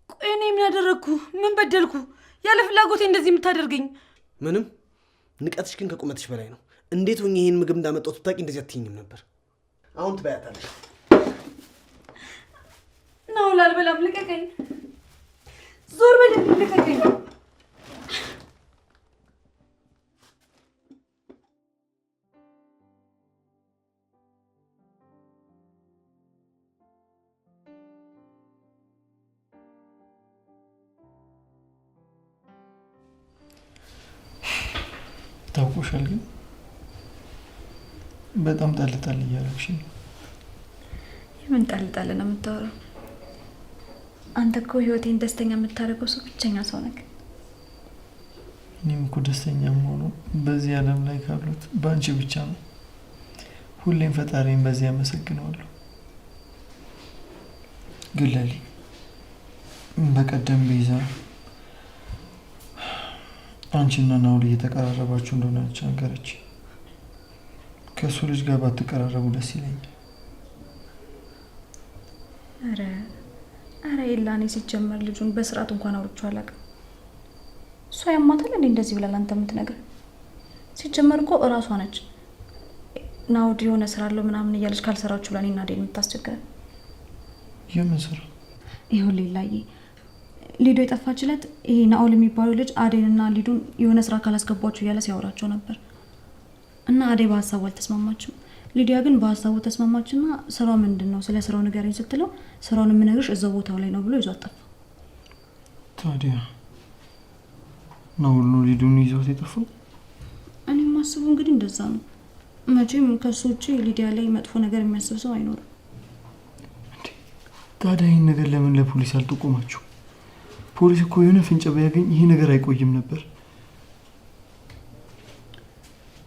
Speaker 10: ቆይ እኔ ምን ያደረግኩ? ምን በደልኩ? ያለ ፍላጎቴ እንደዚህ የምታደርገኝ?
Speaker 6: ምንም። ንቀትሽ ግን ከቁመትሽ በላይ ነው። እንዴት ሆኜ ይሄን ምግብ እንዳመጣሁት ብታውቂ እንደዚህ አትይኝም ነበር። አሁን ትበያታለሽ።
Speaker 10: ነው አልበላም። ልቀቀኝ። ዞር በል። ልቀቀኝ።
Speaker 8: ታውቆሻል ግን በጣም ጣልጣል እያደረግሽ ነው።
Speaker 4: የምን ጣልጣል ነው የምታወራው? አንተ እኮ ህይወቴን ደስተኛ የምታደርገው ሰው ብቸኛ ሰው ነህ።
Speaker 8: እኔም እኮ ደስተኛ የምሆነው በዚህ ዓለም ላይ ካሉት በአንቺ ብቻ ነው። ሁሌም ፈጣሪን በዚህ አመሰግነዋለሁ። ግን ለሊ በቀደም ቤዛ አንቺና ናውል እየተቀራረባችሁ እንደሆነ ነገረች። ከእሱ ልጅ ጋር ባትቀራረቡ ደስ ይለኛል።
Speaker 4: አረ ኤላኔ ሲጀመር ልጁን በስርዓት እንኳን አውርቼው አላውቅም። እሷ ያማታል እንዴ እንደዚህ ብላ አንተ የምትነግረው? ሲጀመር እኮ እራሷ ነች ናውድ የሆነ ስራ አለው ምናምን እያለች ካልሰራችሁ ለኔና ዴን የምታስቸግረን።
Speaker 8: የምን ስራ?
Speaker 4: ይሁን ሌላዬ ሊዱ የጠፋችለት ይሄ ናኦል የሚባለው ልጅ አዴንና ሊዱን የሆነ ስራ ካላስገቧቸው እያለ ሲያወራቸው ነበር። እና አዴ በሀሳቡ አልተስማማችም። ሊዲያ ግን በሀሳቡ ተስማማችና ስራው ምንድነው ስለ ስራው ንገረኝ ስትለው ስራውን የምነግርሽ እዛው ቦታው ላይ ነው ብሎ ይዟት ጠፋ።
Speaker 8: ታዲያ ናኦል ነው ሊዱን ይዞት የጠፋው?
Speaker 4: እኔ ማስቡ እንግዲህ እንደዛ ነው። መቼም ከሱ ውጪ ሊዲያ ላይ መጥፎ ነገር የሚያስብ ሰው አይኖርም።
Speaker 8: ታዲያ ይህን ነገር ለምን ለፖሊስ አልጠቆማችሁ? ፖሊስ እኮ የሆነ ፍንጭ ቢያገኝ ይሄ ነገር አይቆይም ነበር።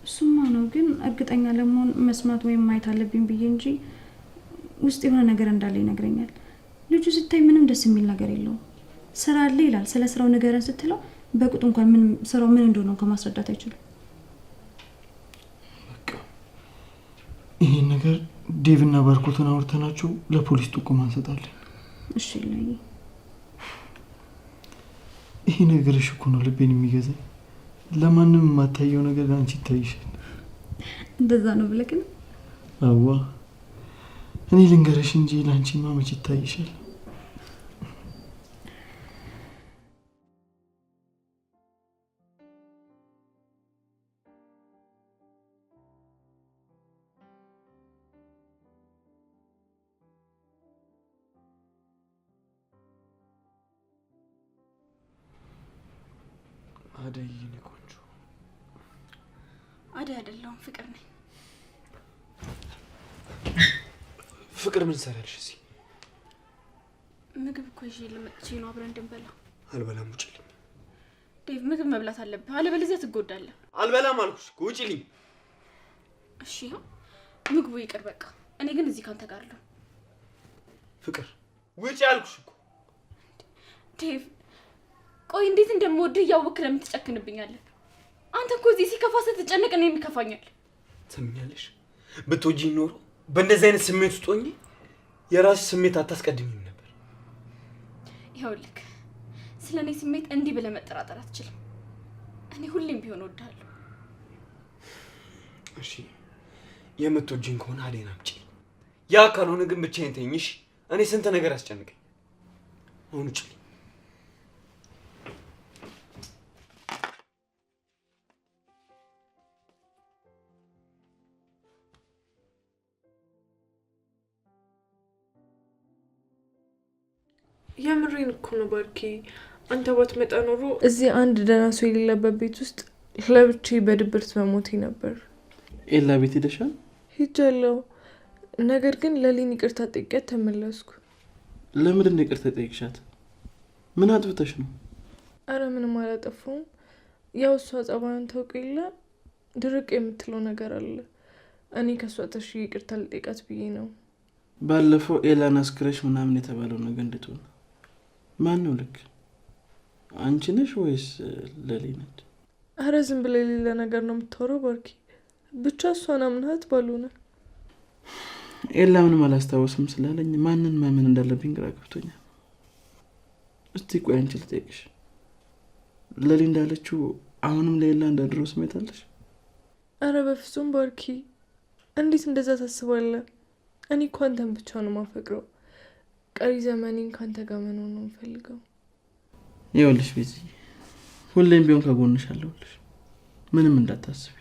Speaker 4: እሱማ ነው፣ ግን እርግጠኛ ለመሆን መስማት ወይም ማየት አለብኝ ብዬ እንጂ ውስጥ የሆነ ነገር እንዳለ ይነግረኛል። ልጁ ስታይ ምንም ደስ የሚል ነገር የለውም። ስራ አለ ይላል። ስለ ስራው ንገረን ስትለው በቁጥ እንኳን ምን ስራው ምን እንደሆነ እንኳን ማስረዳት አይችልም።
Speaker 8: በቃ ይሄን ነገር ዴቭና ባርኮትን አውርተናቸው ለፖሊስ ጥቆማ እንሰጣለን።
Speaker 4: እሺ ላይ
Speaker 8: ይሄ ነገርሽ እኮ ነው ልቤን የሚገዛኝ። ለማንም የማታየው ነገር አንቺ ይታይሻል።
Speaker 4: እንደዛ ነው ብለህ ግን?
Speaker 8: አዋ እኔ ልንገርሽ እንጂ ለአንቺማ መች ይታይሻል። አደይ የኔ ቆንጆ።
Speaker 4: አደይ አይደለሁም ፍቅር ነኝ።
Speaker 6: ፍቅር ምን ሰራልሽ እዚህ?
Speaker 4: ምግብ እኮ ይዤ ልመጥቼ ነው አብረን እንድንበላ።
Speaker 6: አልበላም፣ ውጪልኝ።
Speaker 4: ዴቭ ምግብ መብላት አለብህ፣ አለበለዚያ ትጎዳለህ።
Speaker 6: አልበላም አልኩሽ፣ ውጪልኝ።
Speaker 4: እሺ ይኸው ምግቡ ይቅር በቃ። እኔ ግን እዚህ ካንተ ጋር አለሁ።
Speaker 6: ፍቅር ውጪ አልኩሽ እኮ።
Speaker 4: ዴቭ ቆይ እንዴት እንደምወድህ እያወቅህ ለምን ትጨክንብኛለህ? አንተ እኮ እዚህ ሲከፋ ስትጨነቅ እኔም ይከፋኛል።
Speaker 6: ትሰሚኛለሽ? ብትወጂኝ ኖሮ በእንደዚህ አይነት ስሜት ውስጥ ሆኜ የራስሽ ስሜት አታስቀድሚም ነበር።
Speaker 4: ይኸውልህ ስለ እኔ ስሜት እንዲህ ብለህ መጠራጠር አትችልም። እኔ ሁሌም ቢሆን እወድሃለሁ።
Speaker 6: እሺ የምትወጂኝ ከሆነ አደይን አምጪ። ያ ካልሆነ ግን ብቻዬን ተይኝ እሺ? እኔ ስንት ነገር አስጨንቀኝ። አሁን ውጪልኝ።
Speaker 5: የምሬን እኮ ነው ባርኪ። አንተ ባትመጣ ኖሮ እዚህ አንድ ደህና ሰው የሌለበት ቤት ውስጥ ለብቻዬ በድብርት መሞቴ ነበር።
Speaker 1: ኤላ ቤት ሄደሻል?
Speaker 5: ሄጃለሁ። ነገር ግን ለሊን ይቅርታ ጠይቄያት ተመለስኩ።
Speaker 1: ለምንድን ነው ይቅርታ ጠይቅሻት? ምን አጥፍተሽ ነው?
Speaker 5: አረ ምንም አላጠፋሁም። ያው እሷ ጸባዩን ታውቅ የለ ድርቅ የምትለው ነገር አለ። እኔ ከሷ ተሽ ይቅርታ ልጠይቃት ብዬ ነው።
Speaker 1: ባለፈው ኤላን አስክረሽ ምናምን የተባለው ነገር እንዴት ሆነ? ማን ነው ልክ? አንቺ ነሽ ወይስ ለሊ ነች?
Speaker 5: አረ ዝም ብለ የሌለ ነገር ነው የምታወራው ባርኪ። ብቻ እሷን አምናት ባልሆነ።
Speaker 1: ኤላ ምንም አላስታወስም ስላለኝ ማንን ማመን እንዳለብኝ ግራ ገብቶኛል። እስቲ ቆይ አንቺ ልጠይቅሽ፣ ለሊ እንዳለችው አሁንም ለኤላ እንዳድሮ ስሜት አለሽ?
Speaker 5: አረ በፍጹም ባርኪ፣ እንዴት እንደዛ ታስባለህ? እኔ እኮ አንተን ብቻ ነው የማፈቅረው። ቀሪ ዘመኔን ካንተ ጋር መኖር ነው የምፈልገው።
Speaker 1: ይኸውልሽ ቤዚ፣ ሁሌም ቢሆን ከጎንሽ አለሁልሽ። ምንም እንዳታስቢ።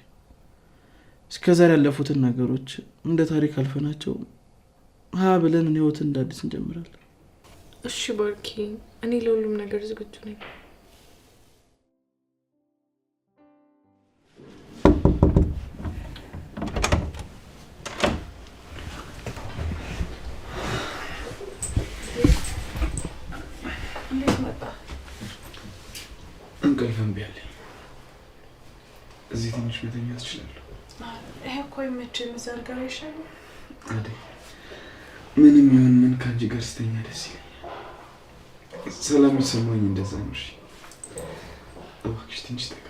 Speaker 1: እስከዛሬ ያለፉትን ነገሮች እንደ ታሪክ አልፈናቸው ብለን ህይወትን እንዳዲስ እንጀምራለን።
Speaker 5: እሺ ባርኪ፣ እኔ ለሁሉም ነገር ዝግጁ ነኝ።
Speaker 9: እንቅልፍ እምቢ አለኝ። እዚህ ትንሽ መተኛት እችላለሁ?
Speaker 5: ይሄ እኮ ይመችል መዛርጋር ይሻላል።
Speaker 9: አይደል? ምንም ይሁን ምን ከአንቺ ጋር ስተኛ ደስ ይለኛል። ሰላም ይሰማኝ እንደዛ ነው። እሺ እባክሽ ትንሽ ጠጋ።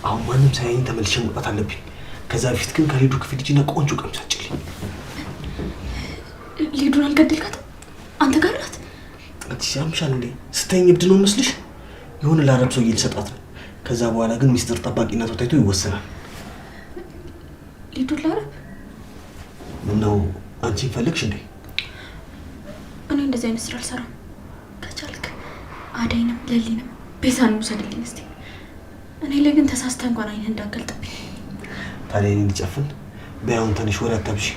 Speaker 6: አሁን ማንም ሳያየኝ ተመልሼ መውጣት አለብኝ። ከዛ በፊት ግን ከሊዱ ክፍል ልጅና ቆንጆ ቀሚስ አጭልኝ።
Speaker 4: ሊዱን አልገደልካትም? አንተ ጋር ናት?
Speaker 6: አዲስ ያምሻል እንዴ? ስተኝ እብድ ነው መስልሽ? የሆነ ለአረብ ሰውዬ ልሰጣት ነው። ከዛ በኋላ ግን ሚስጥር ጠባቂነቷ ታይቶ ይወሰናል።
Speaker 4: ሊዱን ለአረብ?
Speaker 6: ምነው አንቺን ፈልግሽ እንዴ?
Speaker 4: እኔ እንደዚህ አይነት ስራ አልሰራም። ከቻልክ አደይንም ለሊንም ቤዛንም ውሰድልኝ እስቲ። እኔ ላይ ግን ተሳስተህ እንኳን አይንህ እንዳገልጥብኝ።
Speaker 6: ታዲያ እኔን ልጨፍን? በያውን ተነሽ፣ ወደ አታብሺ።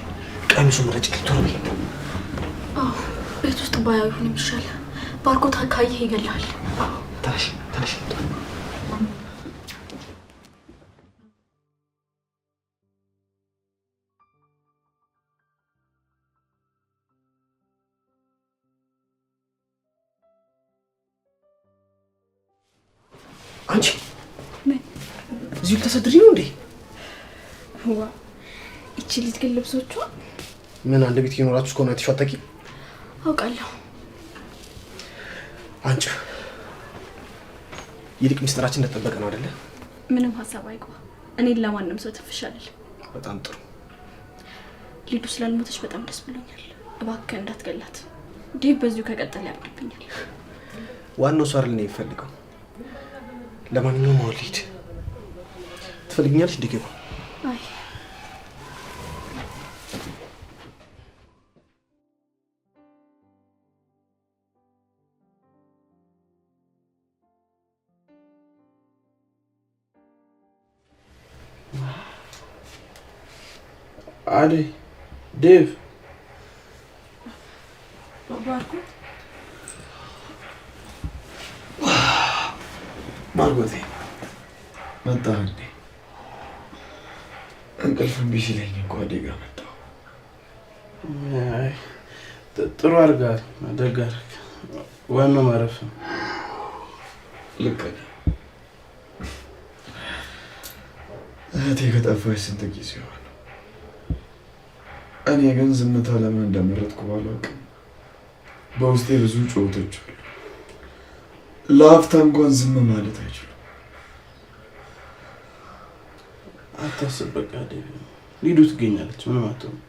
Speaker 6: ቀሚሱን ምረጭ። ቶሎ በይ።
Speaker 4: አዎ ቤት ውስጥ ባያው ይሁን የሚሻል። ባርኮት ካየህ ይገላል።
Speaker 6: ተነሽ ተነሽ። አንቺ እዚሁ ልተሰድሪ ነው እንዴ?
Speaker 4: ዋ እቺ ልጅ ግን ልብሶቿ
Speaker 6: ምን አንድ ቤት ይኖራችሁ እስከሆነ አይተሽው አታውቂም?
Speaker 4: አውቃለሁ።
Speaker 6: አንቺ ይልቅ ምስጢራችን እንደተጠበቀ ነው አይደለ?
Speaker 4: ምንም ሀሳብ አይግባ። እኔን ለማንም ሰው ትፍሻለል።
Speaker 6: በጣም ጥሩ።
Speaker 4: ሊዱ ስላልሞተች በጣም ደስ ብሎኛል። እባክህ እንዳትገላት። ዴቭ በዚሁ ከቀጠለ ያብድብኛል።
Speaker 6: ዋናው እሱ አይደል ነው የሚፈልገው። ለማንኛውም አሁን ልሂድ። ትፈልጊኛለሽ? እንዲገባ
Speaker 4: አይ
Speaker 1: አደይ፣ ዴቭ፣
Speaker 9: ማርጎቴ መጣህ እንዴ? እንቅልፍ እምቢ ሲለኝ እኮ አደይ ጋር መጣሁ።
Speaker 1: አይ ጥሩ አድርገሃል። ደግ አደረግህ። ዋናው ማረፍ ነው።
Speaker 9: ልክ ነህ። እህቴ ከጠፋች ስንት ጊዜ ሆነ። እኔ ግን ዝምታ ለምን እንደመረጥኩ ባላውቅም በውስጤ ብዙ ጩኸቶች አሉ። ለአፍታ እንኳን ዝም ማለት አይችሉም።
Speaker 1: አታስብ፣ በቃ ሊዱ ትገኛለች። ምንም አትሆንም።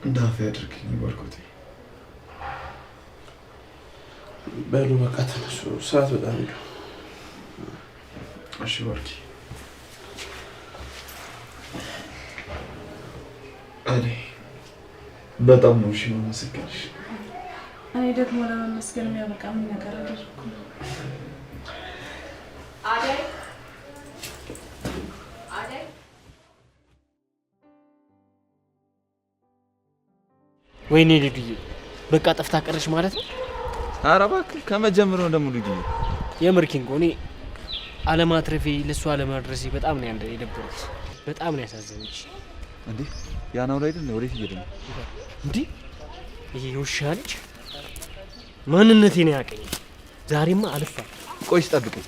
Speaker 9: እንዳፈ ያድርግልኝ ባርኮቴ።
Speaker 1: በሉ በቃ ተነሱ፣ ሰዓት በጣም ሄዱ።
Speaker 3: እሺ ባርኪ። እኔ በጣም ነው እሺ የማመሰግንሽ።
Speaker 5: እኔ ደግሞ ለመመስገን የሚያበቃ ምን ነገር አደረኩ?
Speaker 4: አደይ
Speaker 2: ወይኔ ልዱዬ በቃ ጠፍታ ቀረች ማለት ነው።
Speaker 3: ኧረ እባክህ ከመጀመሪያው ደግሞ ልዱዬ
Speaker 2: የምርኪን እኔ አለማትረፌ ለእሱ አለማድረሴ በጣም ነው የደበረች። በጣም ነው ያሳዘነች።
Speaker 3: እንዴ ያናው ላይ አይደል? ወዴት እየሄደ ነው
Speaker 2: እንዴ? ይሄ ውሻ ልጅ ማንነቴን ያቀኝ። ዛሬማ አልፋ።
Speaker 3: ቆይስ ጠብቀኝ።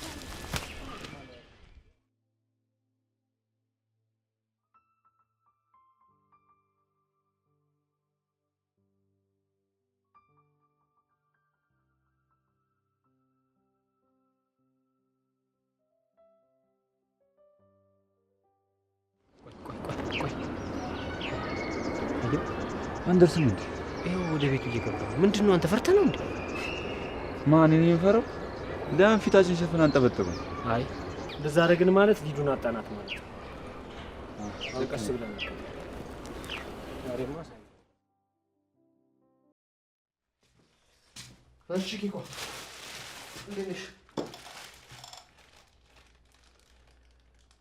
Speaker 3: አንደርስም እንዴ?
Speaker 2: ይሄው ወደ ቤቱ እየገባ ነው። ምንድነው አንተ ፈርተህ ነው እንዴ?
Speaker 3: ማን ነው የሚፈራው? ለምን ፊታችን ሸፍን አንጠበጥበው?
Speaker 2: አይ እንደዛ አደረግን ማለት ሊዱን አጣናት ማለት ነው። ቀስ ብለን ነው ዛሬማ ሳይ
Speaker 6: እሺ ኪኮ እንዴት ነሽ?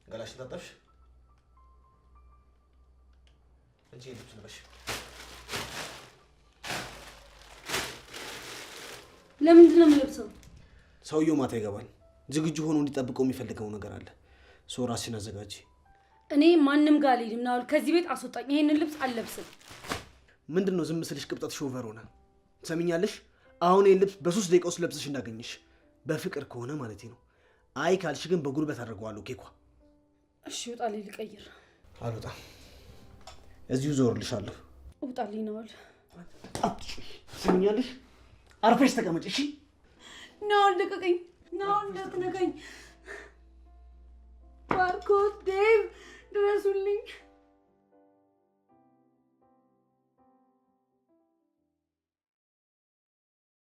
Speaker 6: ገላሽን ታጠብሽ? እንጂ ልብስ ልበሽ።
Speaker 10: ለምንድን ነው የምለብሰው?
Speaker 6: ሰውየው ማታ ይገባል። ዝግጁ ሆኖ እንዲጠብቀው የሚፈልገው ነገር አለ። ሰው ራስሽን አዘጋጂ።
Speaker 10: እኔ ማንም ጋር አልሄድም። ናውል ከዚህ ቤት አስወጣኝ። ይሄንን ልብስ አልለብስም።
Speaker 6: ምንድን ነው ዝም ስልሽ ቅብጠትሽ ኦቨር ሆነ። ትሰሚኛለሽ? አሁን ይሄን ልብስ በ3 ደቂቃ ውስጥ ለብሰሽ እንዳገኝሽ፣ በፍቅር ከሆነ ማለት ነው። አይ ካልሽ ግን በጉልበት አድርገዋለሁ። ኬኳ
Speaker 10: እሺ ውጣልኝ፣ ልቀይር።
Speaker 6: አልወጣም፣ እዚሁ ዞርልሻለሁ።
Speaker 10: ውጣልኝ ናውል።
Speaker 6: አትጩይ። ትሰሚኛለሽ? አርፈሽ ተቀመጭ እሺ?
Speaker 10: ናውል ልቀቀኝ። ናውል እንዳትነካኝ። ባርኮት፣ ዴቭ ድረሱልኝ።